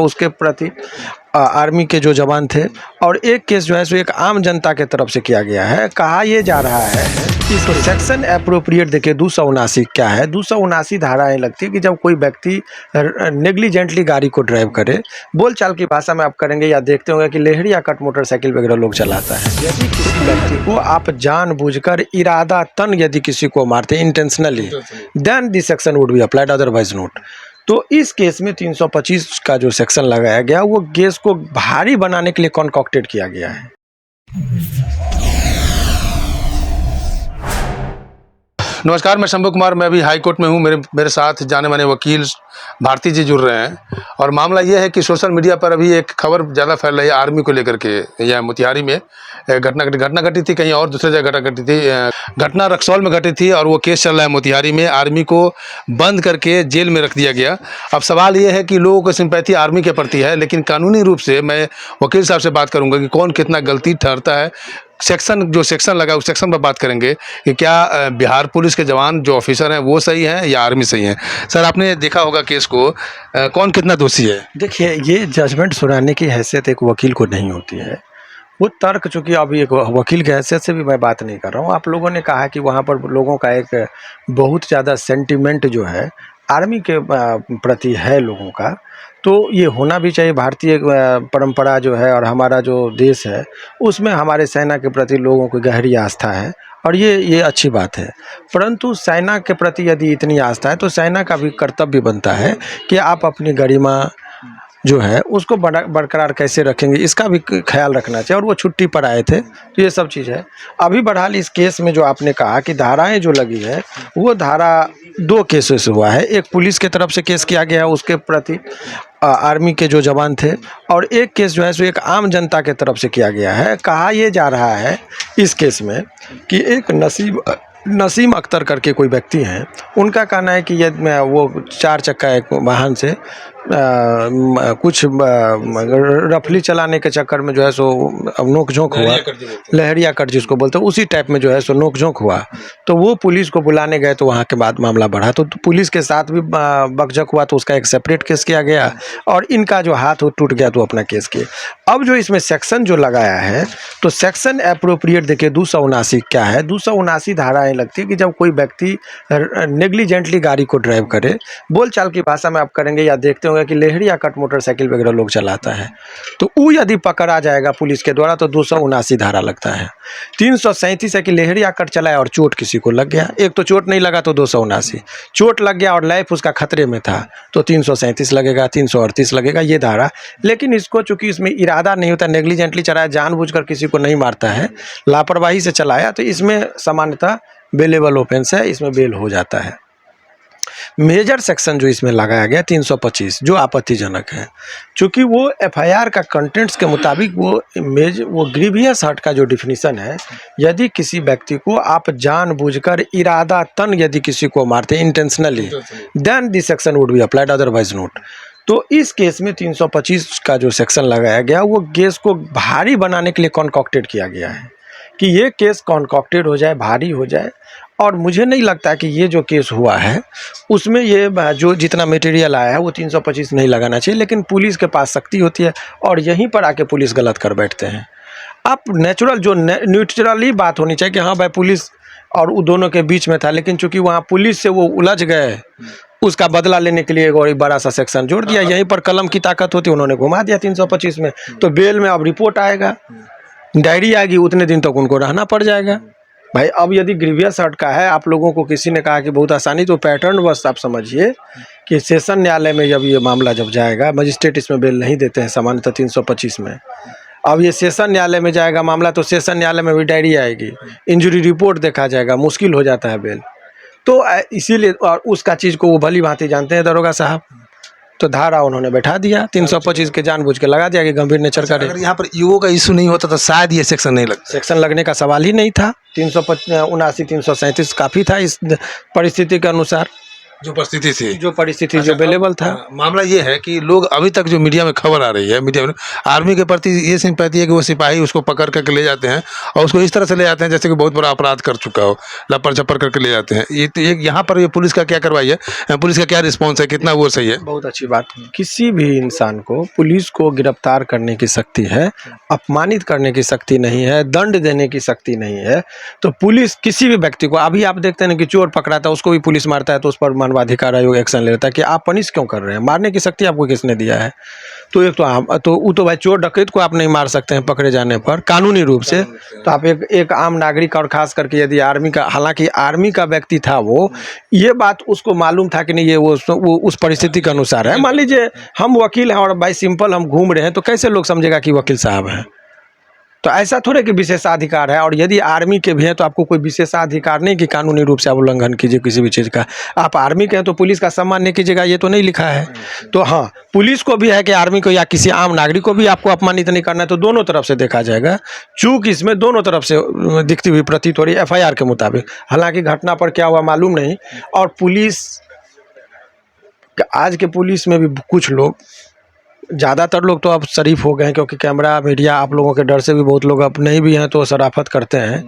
उसके प्रति आर्मी के जो जवान थे, और एक केस जो है सो एक आम जनता के तरफ से किया गया है। कहा यह जा रहा है इसको सेक्शन एप्रोप्रिएट देखिए 279 क्या है, 279 धाराएं लगती है कि जब कोई व्यक्ति नेग्लिजेंटली गाड़ी को ड्राइव करे, बोलचाल की भाषा में आप करेंगे या देखते होंगे कि लेहड़ी या कट मोटरसाइकिल वगैरह लोग चलाता है। यदि किसी व्यक्ति को आप जानबूझकर इरादा तन यदि किसी को मारते intentionally, then this section would be applied, otherwise not. तो इस केस में 325 का जो सेक्शन लगाया गया वो केस को भारी बनाने के लिए कॉन्कॉक्टेड किया गया है। नमस्कार, मैं शंभू कुमार। मैं अभी हाई कोर्ट में हूँ। मेरे साथ जाने माने वकील भारती जी जुड़ रहे हैं और मामला ये है कि सोशल मीडिया पर अभी एक खबर ज़्यादा फैल रही है आर्मी को लेकर के। यह मोतिहारी में घटना घटी थी, कहीं और दूसरी जगह घटना घटी थी। घटना रक्सौल में घटी थी और वो केस चल रहा है मोतिहारी में। आर्मी को बंद करके जेल में रख दिया गया। अब सवाल ये है कि लोगों को सिंपैथी आर्मी के प्रति है, लेकिन कानूनी रूप से मैं वकील साहब से बात करूँगा कि कौन कितना गलती ठहरता है। जो सेक्शन लगा उस सेक्शन पर बात करेंगे कि क्या बिहार पुलिस के जवान जो ऑफिसर हैं वो सही हैं या आर्मी सही हैं। सर, आपने देखा होगा केस को, कौन कितना दोषी है? देखिए, ये जजमेंट सुनाने की हैसियत एक वकील को नहीं होती है। वो तर्क, चूँकि अभी एक वकील की हैसियत से भी मैं बात नहीं कर रहा हूँ। आप लोगों ने कहा कि वहाँ पर लोगों का एक बहुत ज़्यादा सेंटिमेंट जो है आर्मी के प्रति है लोगों का, तो ये होना भी चाहिए। भारतीय परंपरा जो है और हमारा जो देश है उसमें हमारे सेना के प्रति लोगों की गहरी आस्था है और ये अच्छी बात है। परंतु सेना के प्रति यदि इतनी आस्था है तो सेना का भी कर्तव्य बनता है कि आप अपनी गरिमा जो है उसको बरकरार कैसे रखेंगे, इसका भी ख्याल रखना चाहिए। और वो छुट्टी पर आए थे, तो ये सब चीज़ है। अभी बहरहाल इस केस में जो आपने कहा कि धाराएं जो लगी है, वो धारा 2 केसेस हुआ है। एक पुलिस के तरफ से केस किया गया, उसके प्रति आर्मी के जो जवान थे, और एक केस जो है सो एक आम जनता के तरफ से किया गया है। कहा यह जा रहा है इस केस में कि एक नसीम अख्तर करके कोई व्यक्ति हैं, उनका कहना है कि यदि वो 4 चक्का एक वाहन से कुछ रफली चलाने के चक्कर में जो है सो नोक-झोंक हुआ, लहरिया कट जिसको बोलते हैं, उसी टाइप में जो है सो नोक-झोंक हुआ। तो वो पुलिस को बुलाने गए तो वहाँ के बाद मामला बढ़ा, तो पुलिस के साथ भी बकझक हुआ, तो उसका एक सेपरेट केस किया गया और इनका जो हाथ टूट गया तो अपना केस किए। अब जो इसमें सेक्शन जो लगाया है, तो सेक्शन एप्रोप्रिएट देखिए 279 क्या है, 279 धाराएं लगती है कि जब कोई व्यक्ति नेग्लिजेंटली गाड़ी को ड्राइव करे, बोलचाल की भाषा में आप करेंगे या देखते होंगे कि लेहड़ी या कट मोटरसाइकिल वगैरह लोग चलाता है, तो वो यदि पकड़ा जाएगा पुलिस के द्वारा तो 279 धारा लगता है। 337 है कि लेहड़ी या कट चलाया और चोट किसी को लग गया, एक तो चोट नहीं लगा तो 279, चोट लग गया और लाइफ उसका खतरे में था तो 337 लगेगा, 338 लगेगा, ये धारा। लेकिन इसको चूंकि इसमें इरादा नहीं होता, नेग्लिजेंटली चलाया, जानबूझकर किसी को नहीं मारता है, लापरवाही से चलाया, तो इसमें सामान्यतः बेलेबल ऑफेंस है, इसमें बेल हो जाता है। मेजर सेक्शन जो इसमें लगाया गया 325 जो आपत्तिजनक है, चूँकि वो एफआईआर का कंटेंट्स के मुताबिक वो ग्रीवियस हर्ट का जो डिफिनीशन है, यदि किसी व्यक्ति को आप जानबूझकर इरादा तन यदि किसी को मारते intentionally, then this section would be applied, otherwise not. तो इस केस में 325 का जो सेक्शन लगाया गया वो केस को भारी बनाने के लिए कॉन्कॉक्टेड किया गया है कि ये केस कॉन्कॉक्टेड हो जाए, भारी हो जाए। और मुझे नहीं लगता कि ये जो केस हुआ है उसमें ये जो जितना मटेरियल आया है वो 325 नहीं लगाना चाहिए, लेकिन पुलिस के पास शक्ति होती है और यहीं पर आके पुलिस गलत कर बैठते हैं। आप नेचुरल जो न्यूट्रली बात होनी चाहिए कि हाँ भाई पुलिस और वो दोनों के बीच में था, लेकिन चूंकि वहाँ पुलिस से वो उलझ गए, उसका बदला लेने के लिए एक बड़ा सा सेक्शन जोड़ दिया। यहीं पर कलम की ताकत होती, उन्होंने घुमा दिया 325 में। तो बेल में अब रिपोर्ट आएगा, डायरी आएगी, उतने दिन तक उनको रहना पड़ जाएगा। भाई अब यदि ग्रीवियस हर्ट का है, आप लोगों को किसी ने कहा कि बहुत आसानी, तो पैटर्न बस आप समझिए कि सेशन न्यायालय में जब ये मामला जब जाएगा, मजिस्ट्रेट इसमें बेल नहीं देते हैं सामान्यतः 325 में। अब ये सेशन न्यायालय में जाएगा मामला, तो सेशन न्यायालय में भी डायरी आएगी, इंजरी रिपोर्ट देखा जाएगा, मुश्किल हो जाता है बेल। तो इसीलिए, और उसका चीज़ को वो भली भांति जानते हैं दरोगा साहब, तो धारा उन्होंने बैठा दिया 325 के, जानबूझ के लगा दिया कि गंभीर नेचर का। अगर यहाँ पर ईओ का इशू नहीं होता तो शायद ये सेक्शन नहीं लगता। सेक्शन लगने का सवाल ही नहीं था। 379 337 काफ़ी था इस परिस्थिति के अनुसार। जो परिस्थिति थी, जो परिस्थिति जो अवेलेबल था। मामला ये है कि लोग अभी तक जो मीडिया में खबर आ रही है, मीडिया में आर्मी के प्रति ये सिंपैथी है कि वो सिपाही उसको पकड़ करके ले जाते हैं और उसको इस तरह से ले जाते हैं जैसे कि बहुत बड़ा अपराध कर चुका हो, लपर झपर करके ले जाते हैं। ये तो यहाँ पर ये पुलिस का क्या कार्रवाई है, पुलिस का क्या रिस्पॉन्स है, कितना वो सही है? बहुत अच्छी बात। किसी भी इंसान को पुलिस को गिरफ्तार करने की शक्ति है, अपमानित करने की शक्ति नहीं है, दंड देने की शक्ति नहीं है। तो पुलिस किसी भी व्यक्ति को, अभी आप देखते हैं कि चोर पकड़ाता है उसको भी पुलिस मारता है तो उस पर मानवाधिकार आयोग एक्शन ले लेता है कि आप पनिश क्यों कर रहे हैं, मारने की शक्ति आपको किसने दिया है? तो एक तो वो तो भाई चोर डकैत को आप नहीं मार सकते हैं पकड़े जाने पर कानूनी रूप से। तो आप एक आम नागरिक और खास करके यदि आर्मी का, हालांकि आर्मी का व्यक्ति था वो, ये बात उसको मालूम था कि नहीं ये वो उस परिस्थिति के अनुसार है। मान लीजिए हम वकील हैं और भाई सिंपल हम घूम रहे हैं तो कैसे लोग समझेगा कि वकील साहब हैं? तो ऐसा थोड़े कि विशेषाधिकार है। और यदि आर्मी के भी हैं तो आपको कोई विशेषाधिकार नहीं कि कानूनी रूप से आप उल्लंघन कीजिए किसी भी चीज़ का। आप आर्मी के हैं तो पुलिस का सम्मान नहीं कीजिएगा, ये तो नहीं लिखा है। तो हाँ, पुलिस को भी है कि आर्मी को या किसी आम नागरिक को भी आपको अपमानित नहीं करना है। तो दोनों तरफ से देखा जाएगा। चूक इसमें दोनों तरफ से दिखती हुई प्रतीत हो रही है FIR के मुताबिक। हालांकि घटना पर क्या हुआ मालूम नहीं। और पुलिस, आज के पुलिस में भी कुछ लोग, ज़्यादातर लोग तो अब शरीफ हो गए हैं क्योंकि कैमरा मीडिया आप लोगों के डर से भी बहुत लोग अब नहीं भी हैं तो शराफत करते हैं।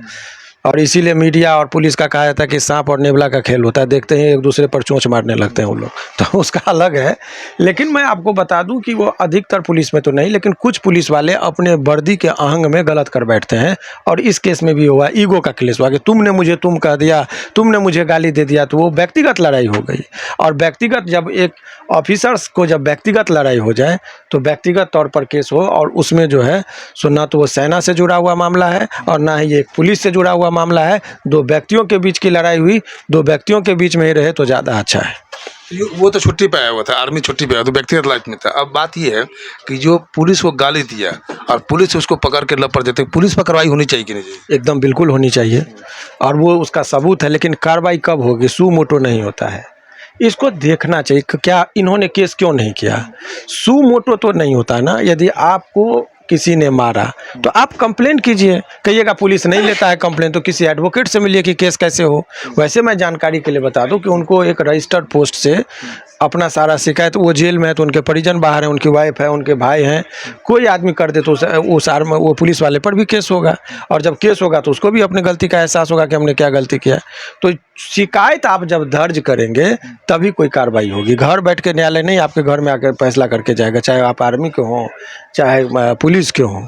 और इसीलिए मीडिया और पुलिस का कहा जाता है कि सांप और नेवला का खेल होता है, देखते ही एक दूसरे पर चोंच मारने लगते हैं वो लोग, तो उसका अलग है। लेकिन मैं आपको बता दूं कि वो अधिकतर पुलिस में तो नहीं, लेकिन कुछ पुलिस वाले अपने वर्दी के आहंग में गलत कर बैठते हैं। और इस केस में भी हुआ, ईगो का केस हुआ कि तुमने मुझे तुम कह दिया, तुमने मुझे गाली दे दिया, तो वो व्यक्तिगत लड़ाई हो गई। और व्यक्तिगत, जब एक ऑफिसर्स को जब व्यक्तिगत लड़ाई हो जाए तो व्यक्तिगत तौर पर केस हो, और उसमें जो है सो ना तो वो सेना से जुड़ा हुआ मामला है और ना ही ये पुलिस से जुड़ा हुआ मामला है। दो व्यक्तियों के बीच की लड़ाई हुई, दो व्यक्तियों के बीच में ही रहे तो ज़्यादा अच्छा है। वो तो छुट्टी पे आया हुआ था, आर्मी छुट्टी पे आया तो व्यक्तिगत लाइफ में था। अब बात ये है कि जो पुलिस को गाली दिया और पुलिस उसको पकड़ के लपड़ देते, पुलिस पर कार्रवाई होनी चाहिए कि नहीं चाहिए? एकदम बिल्कुल होनी चाहिए और वो उसका सबूत है। लेकिन कार्रवाई कब होगी? सू मोटो नहीं होता है, इसको देखना चाहिए कि क्या इन्होंने केस क्यों नहीं किया। सू मोटो तो नहीं होता ना। यदि आपको किसी ने मारा तो आप कंप्लेंट कीजिए, कहिएगा पुलिस नहीं लेता है कंप्लेंट तो किसी एडवोकेट से मिलिए कि केस कैसे हो। वैसे मैं जानकारी के लिए बता दूं कि उनको एक रजिस्टर्ड पोस्ट से अपना सारा शिकायत, वो जेल में है तो उनके परिजन बाहर हैं, उनकी वाइफ है, उनके भाई हैं, कोई आदमी कर दे तो वो पुलिस वाले पर भी केस होगा। और जब केस होगा तो उसको भी अपनी गलती का एहसास होगा कि हमने क्या गलती किया। तो शिकायत आप जब दर्ज करेंगे तभी कोई कार्रवाई होगी। घर बैठ के न्यायालय नहीं आपके घर में आकर फैसला करके जाएगा, चाहे आप आर्मी के हों चाहे पुलिस के हों।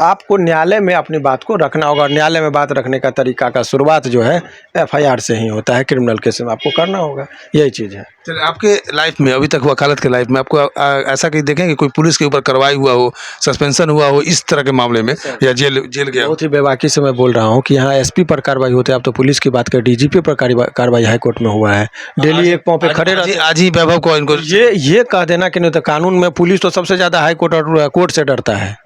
आपको न्यायालय में अपनी बात को रखना होगा। न्यायालय में बात रखने का तरीका का शुरुआत जो है FIR से ही होता है। क्रिमिनल केस में आपको करना होगा, यही चीज़ है। चलिए, आपके लाइफ में अभी तक वकालत के लाइफ में आपको ऐसा कहीं देखें कि कोई पुलिस के ऊपर कार्रवाई हुआ हो, सस्पेंशन हुआ हो इस तरह के मामले में, या जेल गया हो? बहुत ही बेबाकी से मैं बोल रहा हूँ कि यहाँ SP पर कार्रवाई होती है। आप तो पुलिस की बात करें, DGP पर कार्रवाई हाईकोर्ट में हुआ है। डेली एक पाँव पे खड़े रहते हैं। आज ही वैभव को इनको ये कह देना कि नहीं तो कानून में पुलिस तो सबसे ज़्यादा हाईकोर्ट और कोर्ट से डरता है,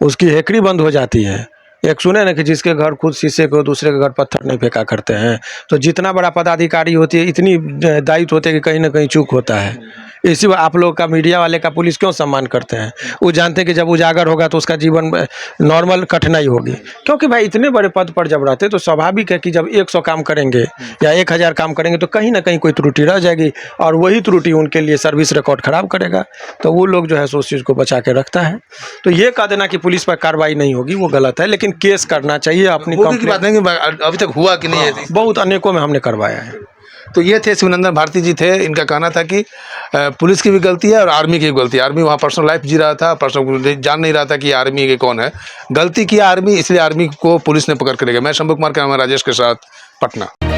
उसकी हेकड़ी बंद हो जाती है। एक सुने ना कि जिसके घर खुद शीशे को दूसरे के घर पत्थर नहीं फेंका करते हैं। तो जितना बड़ा पदाधिकारी होती है इतनी दायित्व होते हैं कि कहीं ना कहीं चूक होता है। इसी आप लोग का मीडिया वाले का पुलिस क्यों सम्मान करते हैं? वो जानते हैं कि जब उजागर होगा तो उसका जीवन नॉर्मल कठिनाई होगी। क्योंकि भाई इतने बड़े पद पर जब रहते तो स्वाभाविक है कि जब 100 काम करेंगे या 1000 काम करेंगे तो कहीं ना कहीं कोई त्रुटि रह जाएगी और वही त्रुटि उनके लिए सर्विस रिकॉर्ड खराब करेगा। तो वो लोग जो है उस चीज़ को बचा के रखता है। तो ये कह देना कि पुलिस पर कार्रवाई नहीं होगी वो गलत है, लेकिन केस करना चाहिए अपनी की बात नहीं कि अभी तक हुआ कि नहीं है। बहुत अनेकों में हमने करवाया है। तो ये थे शिवनंदन भारती जी थे। इनका कहना था कि पुलिस की भी गलती है और आर्मी की भी गलती है। आर्मी वहाँ पर्सनल लाइफ जी रहा था, पर्सनल जान नहीं रहा था कि आर्मी के कौन है। गलती किया आर्मी, इसलिए आर्मी को पुलिस ने पकड़ के ले गया। मैं शंभू कुमार, का राजेश के साथ, पटना।